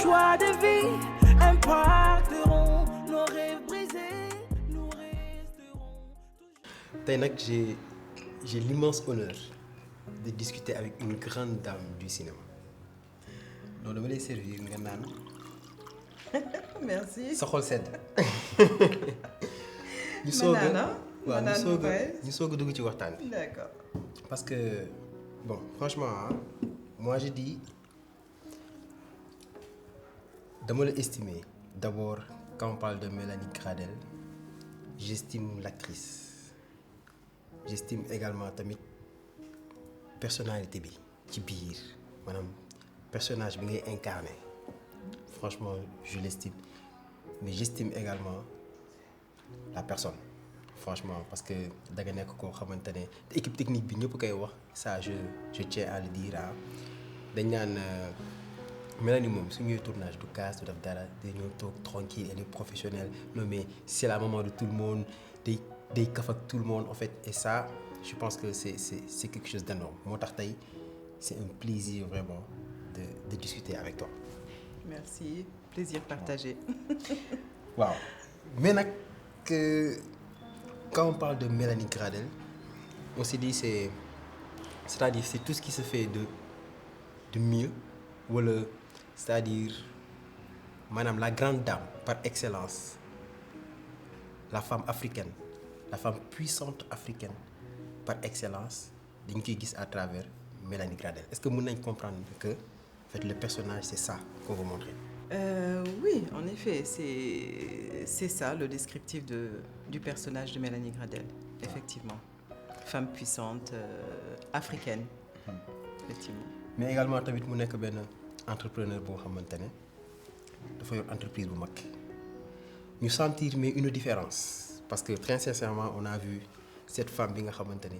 choix de vie impacteront nos rêves brisés. Nous resterons toujours. Tey nag j'ai l'immense honneur de discuter avec une grande dame du cinéma. Donc dama lay servir nga naan Merci. sa xol sedd. ñu soog a dugg ci waxtaan bi. D'accord. Parce que bon franchement moi je dis dama la estimer d'abord quand on parle de Mélanie Gradel j'estime l'actrice j'estime également tamit personnalité bi ci biir maanaam personnage bi ngay incarné franchement je l'estime mais j'estime également la personne franchement parce que da nga nekk koo xamante ne te équipe technique bi ñëpp koy wax ça je tiens à le dire dañ naan Mélanie moom su ñuy tournage du casse du def dara dañoo toog tranquille elle est professionnelle non mais c'est la maman de tout le monde day kaf ak tout le monde en fait et ça je pense que c'est quelque chose d'énorme moo tax tey c'est un plaisir vraiment de discuter avec toi. Merci, plaisir partagé. waaw mais nag quand on parle de Mélanie Gradel on se dit c'est-à-dire c'est tout ce qui se fait de mieux wala c'est-à-dire maanaam la grande dame par excellence la femme africaine la femme puissante africaine par excellence dañ koy gis à travers Mélanie Gradel est-ce que mën nañ comprendre que en fait le personnage c'est ça qu'on veut montrer. Oui, en effet, c'est ça le descriptif du personnage de Mélanie Gradel, effectivement. Femme puissante, africaine, effectivement. Mais également tamit mu nekk benn entrepreneur boo xamante ne dafa yor entreprise bu mag ñu sentir mais une différence parce que très sincèrement on a vu cette femme bi nga xamante ne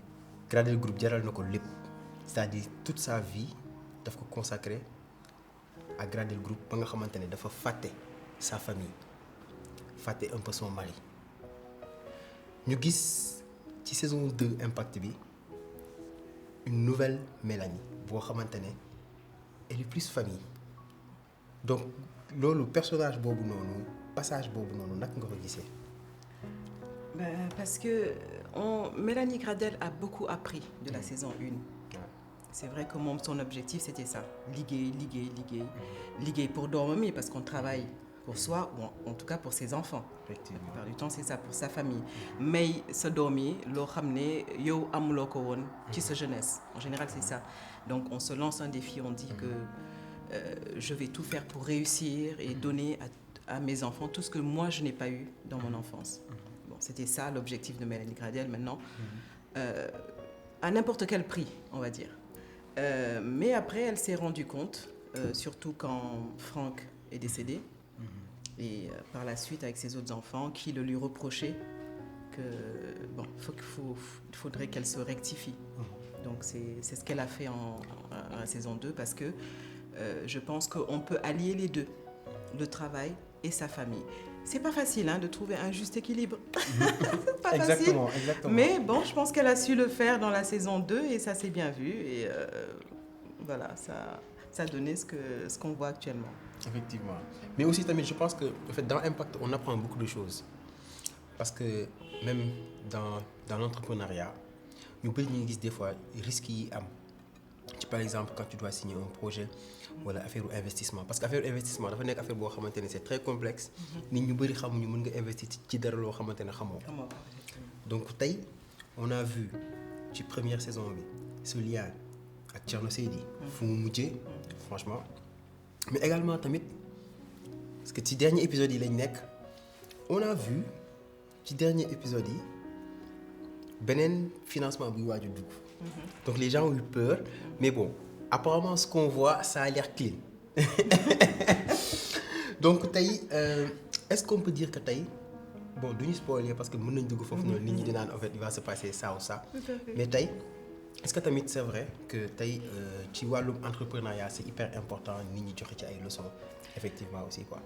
Gradel Group jaral na ko lépp c'est-à-dire toute sa vie daf ko consacrer à Gradel Group ba nga xamante ne dafa fàtte sa famille fàtte un peu son mari ñu gis ci saison 2 Impact bi une nouvelle Mélanie boo xamante ne elle est plus famille donc loolu personnage boobu noonu passage boobu noonu naka nga ko gisee. Parce que Mélanie Gradel a beaucoup appris de la saison 1. C'est vrai que son objectif c'était ça, liggéey pour doomam yi parce qu'on travaille pour soi ou en tout cas pour ses enfants. Effectivement. La plupart du temps c'est ça, pour sa famille. Mais sa doom yi loo xam ne yow amuloo ko woon ci sa jeunesse. En général c'est ça. Donc on se lance un défi, on dit que je vais tout faire pour réussir et donner à mes enfants tout ce que moi je n'ai pas eu dans mon enfance. Bon, c'était ça l'objectif de Mélanie Gradel maintenant. À n'importe quel prix, on va dire. Mais après, elle s'est rendue compte, surtout quand Franck est décédé, et par la suite avec ses autres enfants, qui le lui reprochaient que bon, il faudrait qu'elle se rectifie. Donc c'est ce qu'elle a fait en saison 2 parce que je pense qu'on peut allier les deux, le travail et sa famille. C'est pas facile de trouver un juste équilibre. C'est pas exactement, facile. Exactement. Mais bon, je pense qu'elle a su le faire dans la saison 2 et ça s'est bien vu. Et voilà, ça a donné ce qu'on voit actuellement. Effectivement. Mais aussi, tamit, je pense que en fait, dans Impact, on apprend beaucoup de choses. Parce que même dans l'entrepreneuriat, nous pouvons dire des fois risques yi am. Par exemple, quand tu dois signer un projet, wala affaire investissement parce que affaire investissement dafa nekk affaire boo xamante ne c'est très complexe. nit ñu bëri xamuñu mën nga investir ci dara loo xamante ne xamoo. Donc tey on a vu ci première saison bi ce lien ak Thierno Seydi fu mu mujjee franchement mais également tamit parce que ci dernier épisode yi lañ nekk on a vu ci dernier épisode yi beneen financement buy waaju dugg. Donc les gens ont eu peur mais bon apparemment ce qu'on voit ça a l'air clean. Donc tey est-ce qu'on peut dire que tey bon duñu spoiler parce que mën nañ dugg foofu noonu nit ñi di naan en fait il va se passer ça ou ça. Mais tey est-ce que tamit c'est vrai que tey ci wàllum entrepreneuriat c'est hyper important nit ñi joxe ci ay leçons effectivement aussi quoi.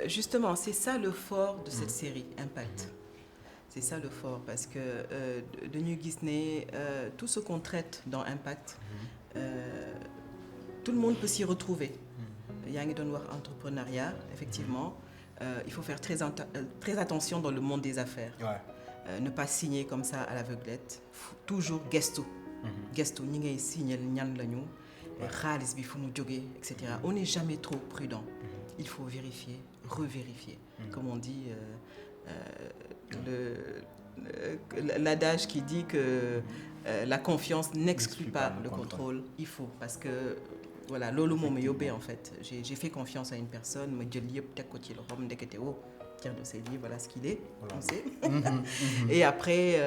Justement c'est ça le fort de cette série Impact. C'est ça le fort parce que dañuy gis ne tout ce qu'on traite dans Impact tout le monde peut s'y retrouver. yaa ngi doon wax entrepreneuriat effectivement il faut faire très attention dans le monde des affaires. Ne pas signer comme ça à l'aveuglette. Toujours gestu. Gestu ñi ngay signer ñan lañu. xaalis bi fu mu jógee et cetera. On n'est jamais trop prudent. Il faut vérifier, revérifier. Comme on dit l'adage qui dit que la confiance n'exclut pas le contrôle. Il faut parce que voilà loolu moo ma yóbbee en fait. J'ai fait confiance à une personne ma jël yëpp teg ko ci loxoom ndekete Thierno Seydi, voilà ce qu'il est, on sait. Et après,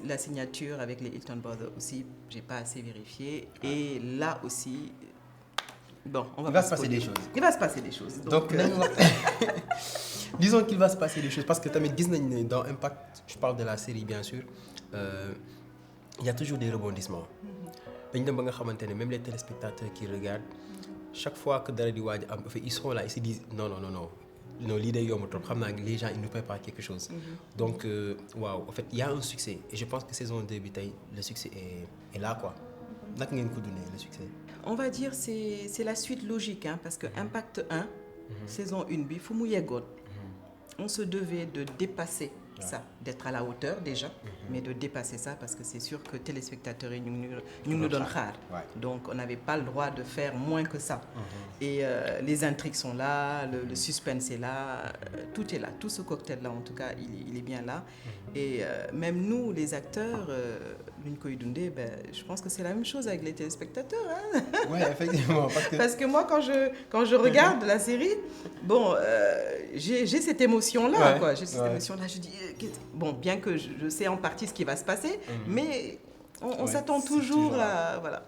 la signature avec les Hilton Brothers aussi, j'ai pas assez vérifié. Et là aussi, bon, il va se passer des choses. Il va se passer des choses. Donc disons qu'il va se passer des choses parce que tamit gis nañ dans Impact, je parle de la série bien sûr, il y a toujours des rebondissements. dañ dem ba nga xamante ne même les téléspectateurs qui regardent, chaque fois que dara di waaj am ils seront là, ils se disent non lii day yomb trop xam naa les gens ils nous préparent quelque chose. Donc waaw en fait il y a un succès et je pense que saison 2 bi tey le succès est là quoi. naka ngeen ko dundee le succès. On va dire c'est la suite logique parce que Impact 1 saison 1 bi fu mu yeggoon on se devait de dépasser ça, d'être à la hauteur déjà, mais de dépasser ça parce que c'est sûr que téléspectateurs yi ñu nous donnent xaar. Donc on n'avait pas le droit de faire moins que ça. Et les intrigues sont là, le suspense est là, tout est là, tout ce cocktail là en tout cas il est bien là. Et même nous les acteurs luñ koy dundee je pense que c'est la même chose avec les téléspectateurs Ouais, effectivement parce que moi quand je regarde la série bon j'ai cette émotion là quoi, j'ai cette émotion là, je dis bon bien que je sais en partie ce qui va se passer mais on s'attend toujours à voilà.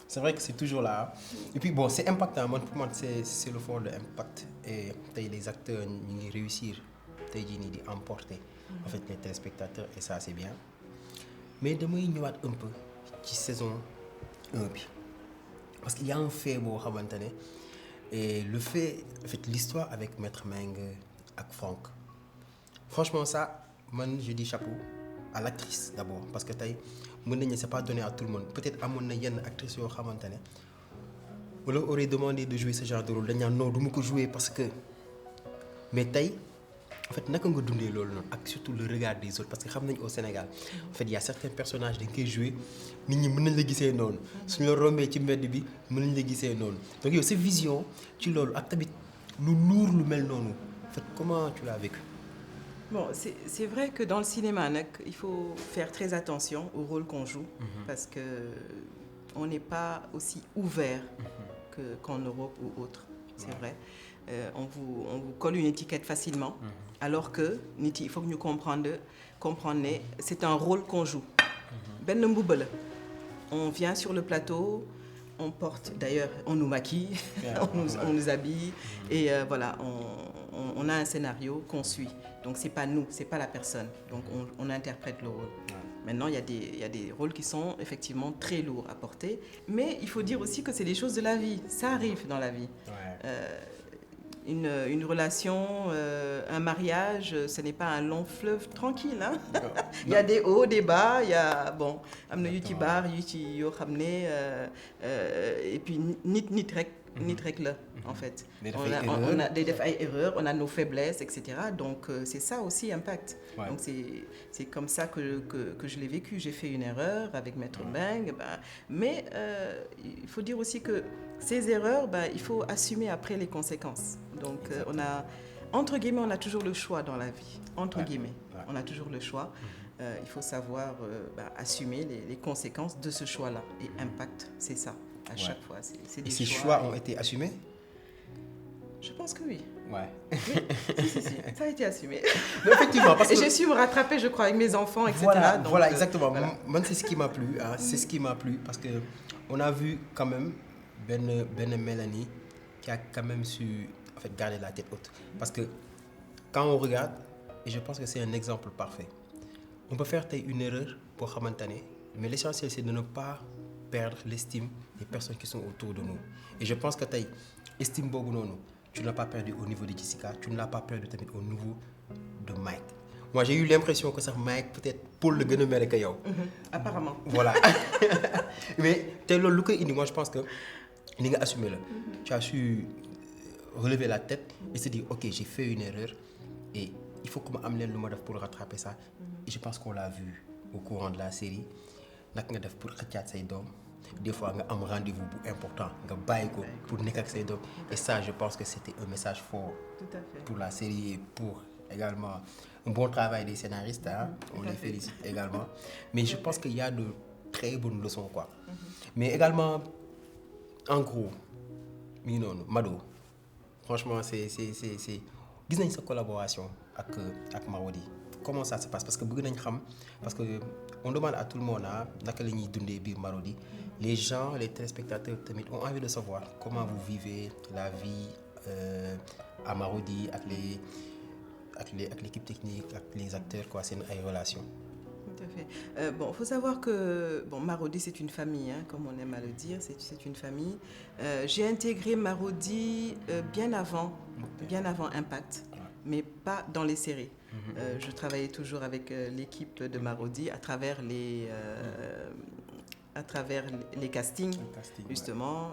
C'est vrai que c'est toujours là et puis bon c'est impactant pour moi c'est le fond de Impact et tey les acteurs ñu ngi réussir tey jii nii di emporter en fait les téléspectateurs et ça c'est bien mais damay ñëwaat un peu ci saison 1 bi parce qu'il y a un fait boo xamante ne et le fait en fait l'histoire avec Maître Meng ak Franck franchement ça man je dis chapeau à l'actrice d'abord parce que tey mën nañu c'est pas donné à tout le monde peut-être amoon na yenn actrices yoo xamante ne on leur aurait demandé de jouer ce genre de rôle dañ naan non du ma ko jouer parce que mais tey en fait naka nga dundee loolu noonu ak surtout le regard des autres parce que xam nañ au Sénégal en fait il y a certains personnages dañ koy jouer nit ñi mën nañ la gisee noonu suñu la rombee ci mbedd bi mën nañ la gisee noonu donc yow sa vision ci loolu ak tamit lu luur lu mel noonu en fait comment tu l'as vécu? Bon, c'est vrai que dans le cinéma, il faut faire très attention au rôle qu'on joue parce qu'on n'est pas aussi ouvert qu'en Europe ou autre, c'est vrai. On vous colle une étiquette facilement alors que il faut que nous comprenions c'est un rôle qu'on joue. Ben mbubb la. On vient sur le plateau, on porte, d'ailleurs, on nous maquille, on nous habille et voilà, on a un scénario qu'on suit. Donc c'est pas nous, c'est pas la personne. Donc on interprète le rôle. Maintenant il y a des rôles qui sont effectivement très lourds à porter, mais il faut dire aussi que c'est des choses de la vie. Ça arrive dans la vie. Une relation, un mariage, ce n'est pas un long fleuve tranquille. Il y a des hauts, des bas, il y a bon, am na yu ci baax yu ci yoo xam ne et puis nit rek la en fait. On a des def ay erreurs, on a nos faiblesses, etc. Donc c'est ça aussi Impact. Donc c'est comme ça que je l'ai vécu. J'ai fait une erreur avec Maître Meng, mais il faut dire aussi que ces erreurs, il faut assumer après les conséquences. Donc on a entre guillemets on a toujours le choix dans la vie. Entre guillemets, on a toujours le choix. Il faut savoir assumer les conséquences de ce choix-là. Et Impact, c'est ça. À chaque fois, c'est des choix. Et ces choix ont été assumés? Je pense que oui. Ouais. Oui. Si. Ça a été assumé. Mais effectivement, parce que... Et j'ai su me rattraper, je crois, avec mes enfants, etc. Voilà, exactement. Voilà. Moi, c'est ce qui m'a plu. C'est ce qui m'a plu parce que on a vu quand même Ben Mélanie qui a quand même su en fait garder la tête haute. Parce que quand on regarde, et je pense que c'est un exemple parfait. On peut faire une erreur pour xamantane, mais l'essentiel c'est de ne pas perdre l'estime des personnes qui sont autour de nous. Et je pense que tey estime boobu noonu tu ne l'as pas perdu au niveau de Jessica, tu ne l'as pas perdu tamit au niveau de Mike. Moi j'ai eu l'impression que sax Mike peut-être Paul la gën a mere que yow. Apparemment. Voilà. Mais tey loolu lu koy indi moi je pense que li nga assumé la. Tu as su relever la tête et se dire ok, j'ai fait une erreur et il faut que ma am leen lu ma def pour rattraper ça. Et je pense qu'on l'a vu au courant de la série naka nga def pour xëccaat say doom des fois nga am rendez-vous bu important nga bàyyi ko pour nekk ak say doom et ça je pense que c'était un message fort pour la série et pour également un bon travail des scénaristes, hein. On les félicite également. Mais je pense qu'il y a de très bonnes leçons, quoi. Mais également, en gros, Mado, franchement, c'est... Gis nañ sa collaboration avec Marodi. Comment ça se passe? Parce que on demande à tout le monde, naka la ñuy dundee biir Marodi. Les gens, les téléspectateurs ont envie de savoir comment vous vivez la vie à Marodi avec l'équipe technique, avec les acteurs, quoi, c'est une relation. Tout à fait. Bon, il faut savoir que Marodi, c'est une famille, hein, comme on aime à le dire, c'est une famille. J'ai intégré Marodi bien avant Impact, mais pas dans les séries. Je travaillais toujours avec l'équipe de Marodi à travers les castings, justement.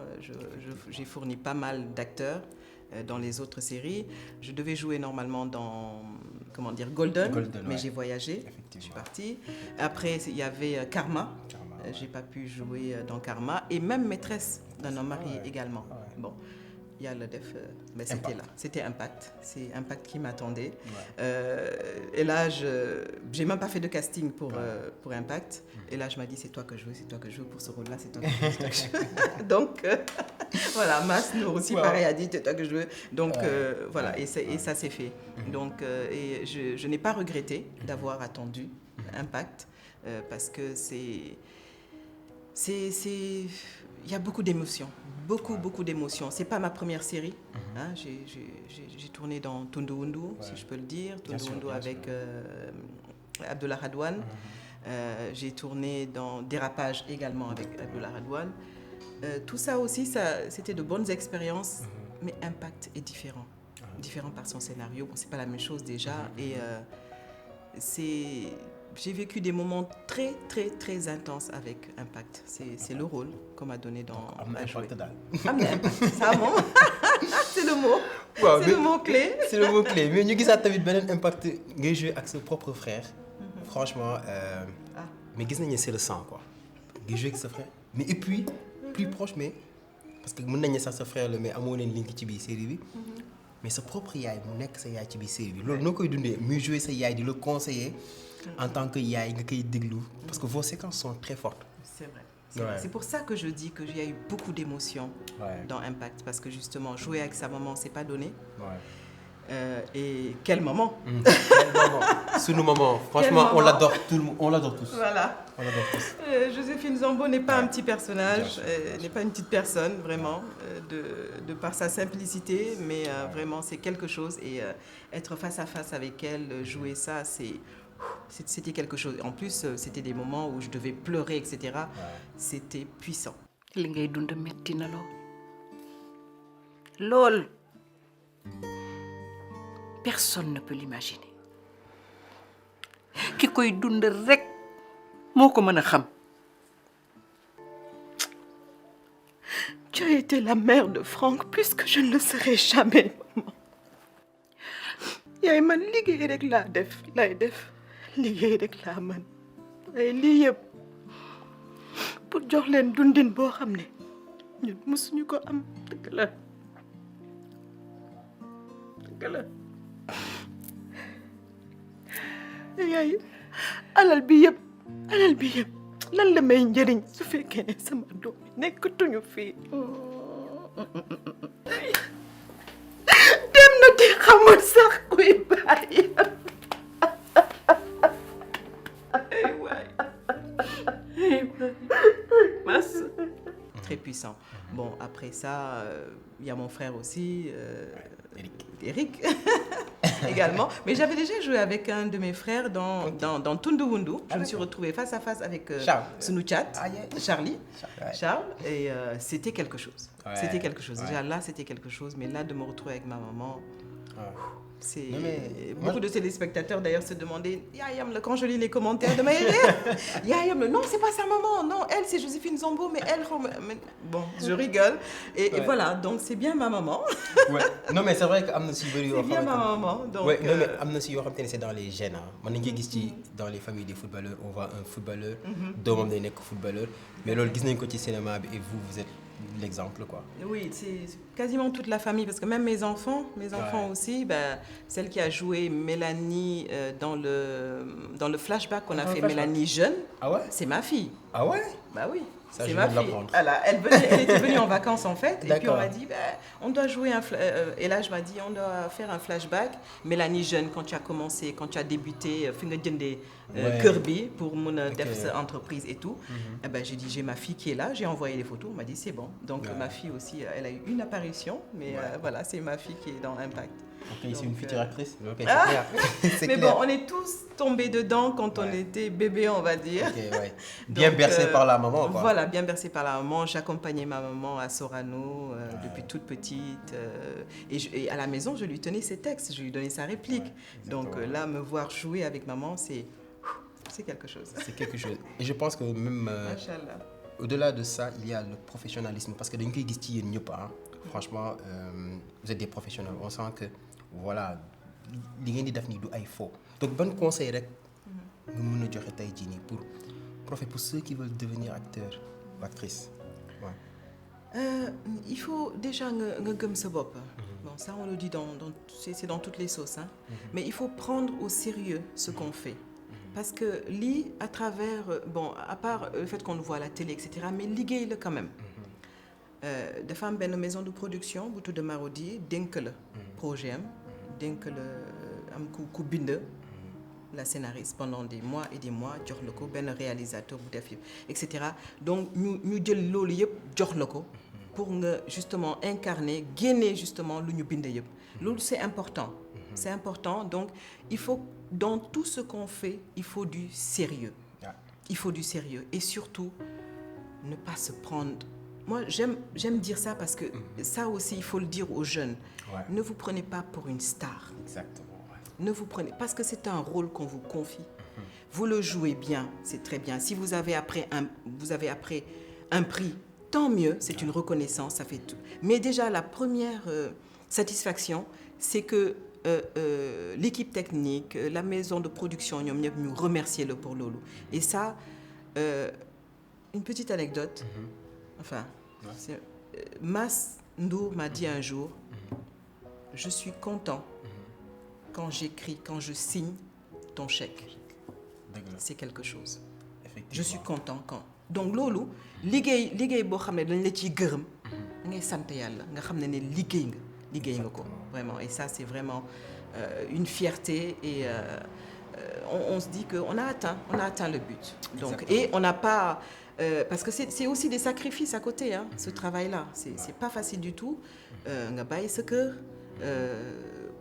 J'ai fourni pas mal d'acteurs dans les autres séries. Je devais jouer normalement dans Golden, mais j'ai voyagé, je suis partie. Après, il y avait Karma. J'ai pas pu jouer dans Karma. Et même Maîtresse d'un homme marié également. Bon, il y a le def, mais c'était là. C'était Impact. C'est Impact qui m'attendait. Et là, j'ai même pas fait de casting pour Impact. Et là, je m'ai dit, c'est toi que je veux pour ce rôle-là, c'est toi que je veux. Donc, voilà, Mas Nour aussi, pareil, a dit, c'est toi que je veux. Donc, voilà, et ça s'est fait. Donc, et je n'ai pas regretté d'avoir attendu Impact, parce que il y a beaucoup d'émotions, beaucoup d'émotions. C'est pas ma première série. Hein, j'ai tourné dans Tundu Undu, si je peux le dire. Tundu Undu avec Abdullah Radwan. J'ai tourné dans Dérapage également avec Abdullah Radwan. Tout ça aussi, c'était de bonnes expériences, mais Impact est différent. Différent par son scénario. Bon, c'est pas la même chose déjà. Et j'ai vécu des moments très, très, très intenses avec Impact. C'est le rôle qu'on m'a donné dans Impact. Ça, bon. C'est le mot. C'est le mot-clé. C'est le mot-clé. Mais nous avons vu un Impact qui joue avec ses propres frères. Franchement, mais c'est le sang, quoi. Qui joue avec ses frères. Mais et puis, plus proche, mais parce que mon ami ça sa frère le mais amoo leen link ci biir série bi mais sa propre yaay mu nekk sa yaay ci biir série bi loolu noo koy dundee muy jouer sa yaay di le conseiller en tant que yaay nga koy déglu parce que vos séquences sont très fortes. C'est vrai. C'est pour ça que je dis qu'il y a eu beaucoup d'émotions dans Impact, parce que justement jouer avec sa maman c'est pas donné. Et quel moment. Quel moment. Sous nos moments, franchement, on l'adore tous. Voilà. On l'adore tous. Joséphine Zambo n'est pas un petit personnage, n'est pas une petite personne, vraiment, de par sa simplicité, mais vraiment, c'est quelque chose. Et être face à face avec elle, jouer ça, c'était quelque chose. En plus, c'était des moments où je devais pleurer, etc. C'était puissant. Li ngay dund metti na lool. Personne ne peut l'imaginer. Ki koy dund rek moko meuna xam. Tu as été la mère de Franck plus que je ne le serai jamais, maman. Yaay man liggéey rek lay def liggéey rek laa man ay lii yëpp pour jox leen dundin boo xam ne ñun mësuñu ko am dëgg la. Yaay alal bi yëpp lan la may njëriñ su fekkee ne sama doom yi nekkatuñu fii. dem na di xamul sax kuy bàyyi. Très puissant. Bon, après ça, il y a mon frère aussi, Eric. Également. Mais j'avais déjà joué avec un de mes frères dans Tundu Undu. Je me suis retrouvée face à face avec Sunouchat, Charlie. Charles. Et c'était quelque chose. C'était quelque chose. Déjà là, c'était quelque chose. Mais là, de me retrouver avec ma maman, C'est Non, mais beaucoup de téléspectateurs d'ailleurs se demandaient Yaayam la, quand je lis les commentaires de Maïré, Yaayam la, non c'est pas sa maman, non elle c'est Joséphine Zambo, mais elle bon je rigole et voilà, donc c'est bien ma maman. Ouais. Non mais c'est vrai que am na si bëri yoo C'est bien ma maman donc ouais, non mais am na si yoo xamante ne c'est dans les gènes man nañu koy gis ci dans les familles des footballeurs on voit un footballeur doomam day nekk footballeur mais loolu gis nañ ko ci cinéma bi et vous êtes l'exemple quoi. Oui, c'est quasiment toute la famille parce que même mes enfants aussi, celle qui a joué Mélanie dans le flashback qu'on a fait, Mélanie jeune, c'est ma fille. Ah ouais? Bah oui. Ça, c'est je ma viens de fille. l'apprendre. Elle était venue en vacances en fait. Et puis on m'a dit, on doit jouer et là je m'a dit, on doit faire un flashback. Mélanie jeune, quand tu as commencé, quand tu as débuté, Kirby pour mon entreprise et tout. Eh ben, j'ai dit, j'ai ma fille qui est là. J'ai envoyé les photos. On m'a dit, c'est bon. Donc ma fille aussi, elle a eu une apparition. Mais voilà, c'est ma fille qui est dans Impact. Ok, c'est une future actrice. Okay, c'est mais clair. Bon, on est tous tombés dedans quand on était bébé, on va dire. Okay, ouais. Bien bercé par la maman, quoi. Voilà, bien bercé par la maman. J'accompagnais ma maman à Sorano depuis toute petite. Et à la maison, je lui tenais ses textes, je lui donnais sa réplique. Donc là, me voir jouer avec maman, c'est quelque chose. C'est quelque chose. Et je pense que même au-delà de ça, il y a le professionnalisme. Parce que dans le franchement, vous êtes des professionnels. On sent que voilà, li ngeen di def nii du ay faux. Donc ban conseil rek nga mën a joxe tey jii nii pour ceux qui veulent devenir acteurs ou actrices. Il faut déjà nga gëm sa bopp. Bon, ça on le dit c'est dans toutes les sauces, hein. Mais il faut prendre au sérieux ce qu'on fait. Parce que lii à travers bon, à part le fait qu'on nous voit à la télé etc. mais liggéey la quand même. Dafa am benn maison de production bu tudd Marodi dénk la projet am dénk la am ku bind la scénariste pendant des mois et des mois jox la ko benn réalisateur bu def yëpp et cetera donc ñu jël loolu yëpp jox la ko pour nga justement incarner génne justement lu ñu bind yëpp loolu c'est important donc il faut dans tout ce qu'on fait il faut du sérieux et surtout ne pas se prendre. Moi, j'aime dire ça parce que ça aussi, il faut le dire aux jeunes. Ouais. Ne vous prenez pas pour une star. Exactement. Ouais. Ne vous prenez... Parce que c'est un rôle qu'on vous confie. Vous le jouez bien, c'est très bien. Si vous avez après un prix, tant mieux, c'est une reconnaissance, ça fait tout. Mais déjà, la première satisfaction, c'est que l'équipe technique, la maison de production, nous remercier le pour Lolo. Et ça, une petite anecdote. Enfin, Mas Ndour m'a dit un jour, je suis content quand j'écris, quand je signe ton chèque. C'est quelque chose. Je suis content quand. Donc loolu liggéey boo xam ne dañ la ciy gërëm da ngay sant yàlla nga xam ne liggéey nga ko vraiment et ça c'est vraiment une fierté et on se dit que on a atteint le but. Donc et on n'a pas parce que c'est aussi des sacrifices à côté, hein, ce travail-là. C'est pas facile du tout. Nga bàyyi sa kër,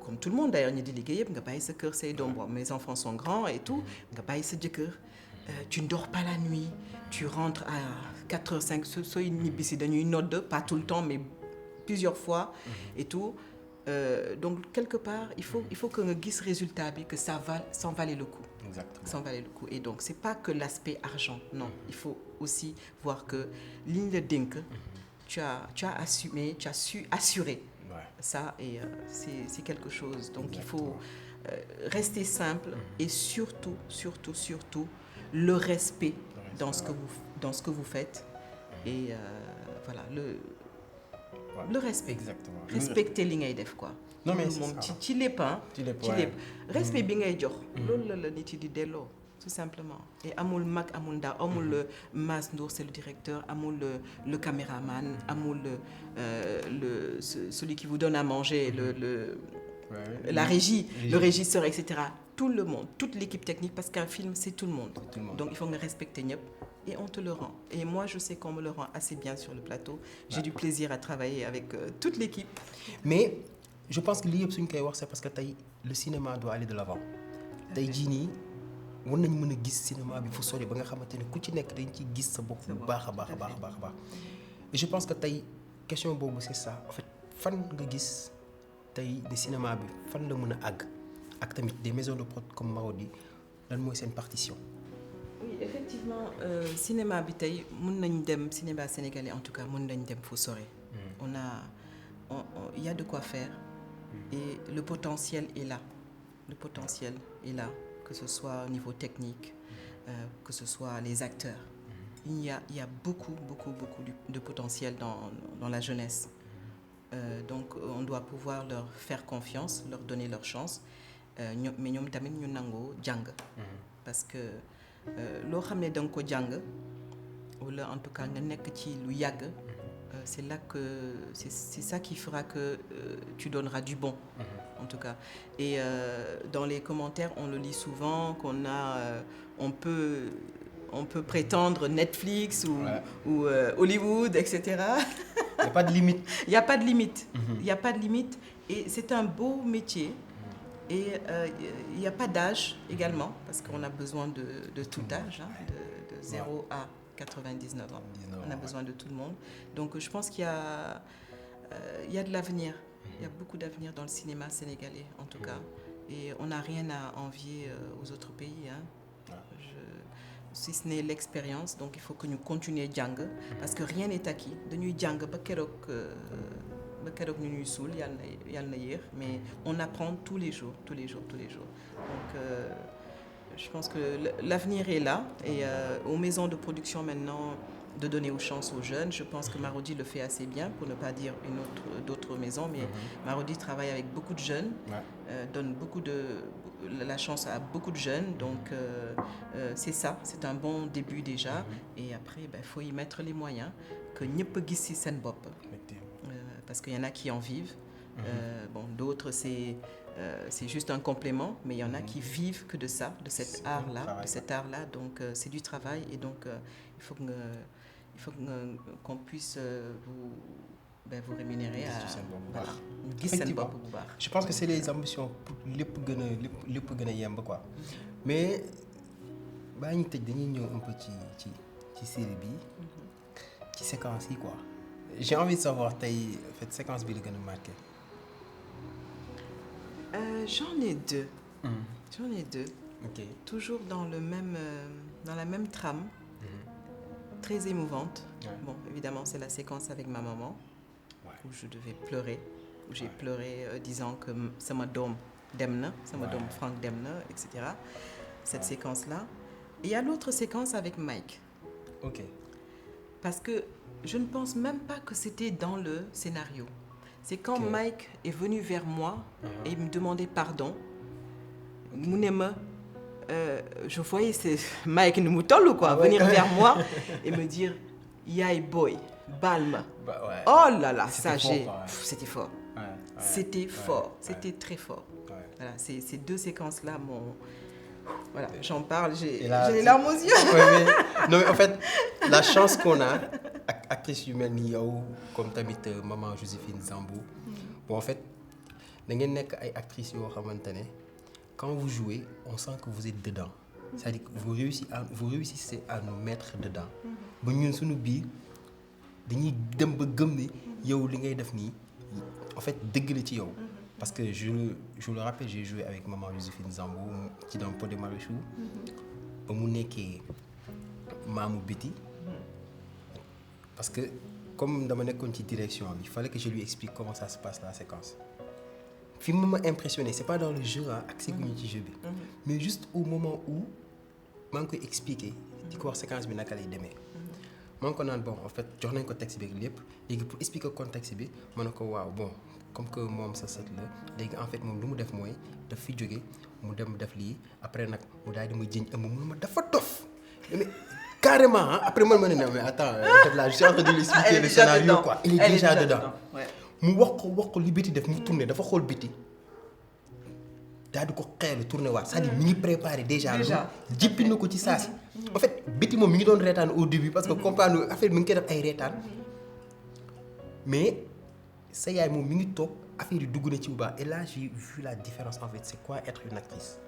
comme tout le monde d'ailleurs, ñu di liggéey yëpp nga bàyyi sa kër say doom. Bon, mes enfants sont grands et tout. Nga bàyyi sa jëkkër. Tu ne dors pas la nuit. Tu rentres à 4h, 5 sooy ñibbisi dañuy nodd, pas tout le temps, mais plusieurs fois et tout. Donc quelque part, il faut que nga gis résultat bi, que ça valait le coup. Exactement. Sans valer le coup. Et donc, c'est pas que l'aspect argent. Non, il faut aussi voir que ligne de dingue, tu as assumé, tu as su assurer ça et c'est quelque chose. Donc, il faut rester simple et surtout le respect dans ce que vous faites et voilà le respect. Exactement. Respecter li ngay def quoi. Non mais moom ci lépp respect bi ngay jox loolu la nit yi di delloo tout simplement et amul mag amul ndaw amul Mas Ndour c'est le directeur amul le caméraman amul celui qui vous donne à manger la régie le régisseur etc. tout le monde toute l'équipe technique parce qu'un film c'est tout le monde donc il faut nga respecter ñëpp et on te le rend et moi je sais qu'on me le rend assez bien sur le plateau j'ai du plaisir à travailler avec toute l'équipe mais je pense que lii yëpp suñ koy wax c'est parce que tey le cinéma doit aller de l'avant tey jii nii war nañ mën a gis cinéma bi fu sori ba nga xamante ne ku ci nekk dañ ci gis sa bopp bu baax a baax et je pense que tey question boobu c'est ça en fait fan nga gis tey de cinéma bi fan la mën a àgg ak tamit des maisons de prod comme Marodi lan mooy seen partition. Oui, effectivement, cinéma bi tey mën nañ dem cinéma sénégalais en tout cas mën nañ dem fu sore. Il y a de quoi faire et le potentiel est là. Le potentiel est là, que ce soit au niveau technique, que ce soit les acteurs. Il y a beaucoup de potentiel dans la jeunesse. Donc on doit pouvoir leur faire confiance, leur donner leur chance. Mais ñoom tamit ñu nangoo jàng. Parce que loo xam ne da nga ko jàng wala en tout cas nga nekk ci lu yàgg. C'est là que c'est ça qui fera que tu donneras du bon, en tout cas. Et dans les commentaires, on le lit souvent on peut prétendre Netflix ou Hollywood, etc. Il n'y a pas de limite. Il n'y a pas de limite. Il n'y a pas de limite. Et c'est un beau métier. Et il n'y a pas d'âge également, parce qu'on a besoin de tout âge, hein, de 0 à 99 ans. On a besoin de tout le monde. Donc je pense qu'il y a de l'avenir. Il y a beaucoup d'avenir dans le cinéma sénégalais, en tout cas. Et on n'a rien à envier aux autres pays. Hein. Si ce n'est l'expérience, donc il faut que nous continuions jàng, parce que rien n'est acquis. Dañuy jàng ba keroog ñu ñuy suul yàlla na yéex, mais on apprend tous les jours. Donc je pense que l'avenir est là et aux maisons de production maintenant de donner aux chances aux jeunes. Je pense que Marodi le fait assez bien, pour ne pas dire d'autres maisons, mais Marodi travaille avec beaucoup de jeunes, donne la chance à beaucoup de jeunes, donc c'est un bon début déjà, et après il faut y mettre les moyens, que ñëpp gis ci seen bopp, parce qu'il y en a qui en vivent, d'autres c'est juste un complément, mais il y en a qui vivent que de ça, de cet art-là, donc c'est du travail, et donc il faut qu'on puisse vous rémunérer gis seen bopp bu baax. Je pense que c'est les ambitions pour lépp gën a yemb quoi. Mais baa ñu tëj dañuy ñëw un peu ci série bi ci séquence yi quoi. J'ai envie de savoir tey cette séquence bi la gën a marqué. J'en ai deux. Ok. Toujours dans la même trame, très émouvante. Bon, évidemment, c'est la séquence avec ma maman, où je devais pleurer, où j'ai pleuré disant que sama doom dem na, sama doom Franck dem na, etc. Cette séquence-là. Et il y a l'autre séquence avec Mike. Ok. Parce que je ne pense même pas que c'était dans le scénario. C'est quand Mike est venu vers moi et il me demandait pardon. Mu ne ma je voyais Mike nu mu toll quoi, venir vers moi et me dire yaay boy baal ma. Oh là là, ça c'était fort. C'était fort, c'était très fort. Voilà, ces deux séquences là voilà, j'en parle, j'ai les larmes aux yeux. Non mais en fait, la chance qu'on a ak actrice yu mel ni yow comme tamit maman Joséphine Zambou. Bon en fait, da ngeen nekk ay actrices yoo xamante ne quand vous jouez, on sent que vous êtes dedans. C'est-à-dire que vous réussissez à nous mettre dedans. Ba ñun suñu biir dañuy dem ba gëm ni yow li ngay def nii en fait dëgg la ci yow. Parce que je le rappelle, j'ai joué avec maman Joséphine Zambou ci dans Pod et Marichou. Ba mu nekkee maamu Biti. Parce que comme dama nekkoon ci direction bi, il fallait que je lui explique comment ça se passe la séquence. Fi mu ma impressionné, c'est pas dans le jeu accès gu ñu ci jeu bi, mais juste au moment où maa ngi koy expliquer di ko wax séquence bi naka lay demee. maa ngi ko naan bon en fait jox nañ ko texte bi lépp léegi pour expliquer contexte bi ma ne ko waaw bon comme que moom sa sët la léegi en fait moom lu mu def mooy daf fi jóge mu dem def lii après nag mu daal di ma jëñ ëmb mu ma dafa dof mais carrément après man ma ne non mais attends là je suis en train de lui expliquer le scénario quoi. Il est déjà dedans. mu wax ko li Biti def mu tourné dafa xool Biti daal di ko xeelu tourné waat c'est-à-dire mi ngi préparé déjà jippi na ko ci saa si. En fait Biti moom mi ngi doon reetaan au début parce que comprendre affaire mi ngi koy def ay reetaan mais sa yaay moom mi ngi toog affaire yi dugg na ci bu baax et là j'ai vu la différence en fait c'est quoi être une actrice.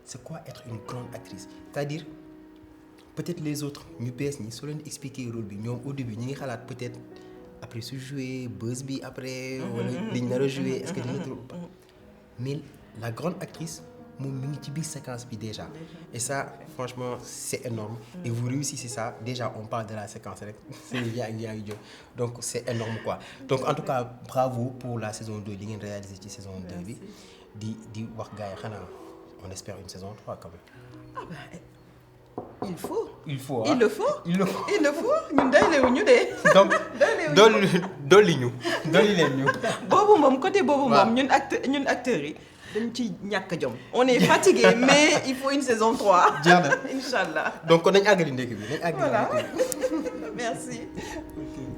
C'est quoi être une grande actrice, c'est-à-dire peut-être les autres ñu bees ñi soo leen expliquer rôle bi ñoom au début ñi ngi xalaat peut-être après su jouer buzz bi après wala liñ nar a jouer est-ce que dina trop pas mais la grande actrice moom mi ngi ci biir séquence bi déjà et ça franchement c'est énorme et vous réussissez ça déjà on parle de la séquence rek c'est yaa ngi jóg donc c'est énorme quoi donc en tout cas bravo pour la saison 2 li ngeen réalisé ci saison 2 bi di wax gars yi xanaa on espère une saison 3 quand même. Ah bah il faut. Il faut il le faut. ñun doylewuñu de. donc dolli leen ñu. boobu moom côté boobu moom ñun acteurs yi dañ ci ñàkk jom. on est fatigué mais il faut une saison 3. jeex na Inch'Allah. donc kon nañ àggali ndekki bi voilà merci. Ok.